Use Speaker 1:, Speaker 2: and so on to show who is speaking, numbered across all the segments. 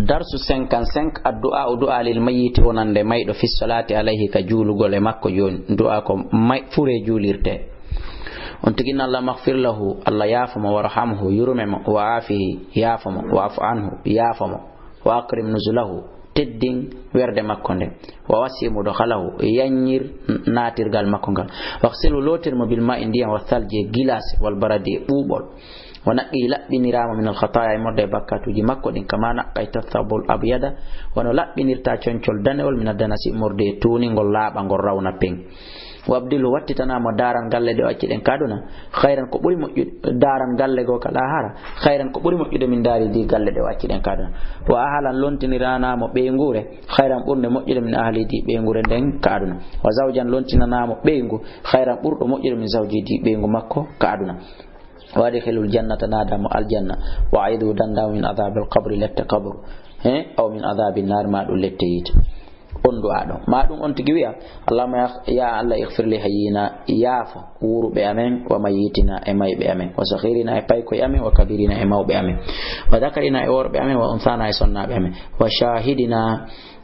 Speaker 1: darsu 55 addu'a du'a lil mayyit wonande maydo fi salati alayhi ka julugol e makko joni du'a ko may fure julirte on tigi Allah maghfir lahu Allah yafamo warhamhu yurmemo wa afihi yafamo wa afu anhu yafamo wa akrim nuzulahu teddin werde makko nde wa wasimu dakhalahu yanyir natirgal makko ngal waqsilu lotir mo bil ma'i ndiyam wa thalji gilas wal baradi bubol wana labbinirama min al khataaya modde bakkatuji makko din kama naqayta thabul abyada wana labbinirta concol danewol min adanasi morde tuni ngol laaba ngol rawna peng wabdilu wattitana mo daran galle de wacciden kaduna khairan ko buri mojjude daran galle go kala hara khairan ko buri mojjude min dari di galle de wacciden kaduna wa ahlan lontinirana mo be ngure khairan burde mojjude min ahli di be ngure den kaduna wa zawjan lontinana mo be ngu khairan burdo mojjude min zawji di be ngu makko kaduna وادخلوا الجنة نادى الجنة وعيدوا دندا من عذاب القبر للتكبر أو من عذاب النار ما دول للتيت أندو آدم ما دون أنتجويا اللهم يا الله اغفر لي حينا يافا ورو بأمين وميتنا إماي بأمين وصغيرنا إبايكو بأمين وكبيرنا إماو بأمين وذكرنا إور بأمين وأنثانا إصنع بأمين وشاهدنا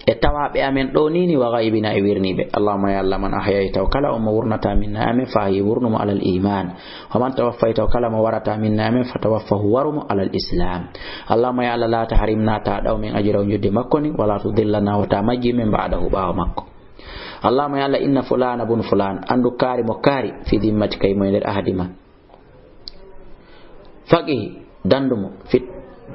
Speaker 1: etawa be amen do nini wa ghaibina e wirni be allahumma ya allah man ahyayta kala umurnata minna amin fa yurnu ala al iman wa man tawaffayta kala warata minna amin fa tawaffahu warum ala al islam allahumma ya allah la tahrimna ta daw min ajra judde makkoni wala tudillana wa tamaji min ba'dahu ba makko allahumma ya allah inna fulana bun fulan andu kari mo kari fi dimmatika e moyler ahadima faqih dandumo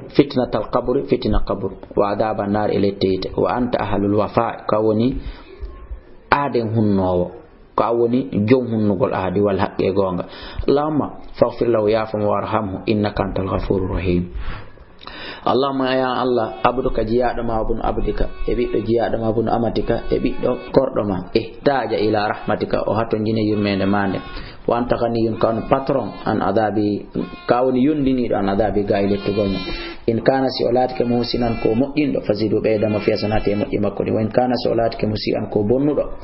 Speaker 1: فتنة القبر فتنة قبر وعذاب النار إليتيت وأنت أهل الوفاء كوني آدم هنو كوني جم هنو قل آدي والحق يقونغ اللهم فاغفر له يافم وارحمه إنك أنت الغفور الرحيم اللهم يا الله عبدك جياد ما ابن عبدك ابي جياد ما ابن امتك ابي كوردما احتاج الى رحمتك وهاتو جيني يمende mande wa anta ghaniyun kan patron an adabi kawni yundini an adabi gaile to gonno in kana si olatka musinan ko mo'indo fazidu be dama fi sanati mo makko ni wa in kana si olatka musian ko bonnudo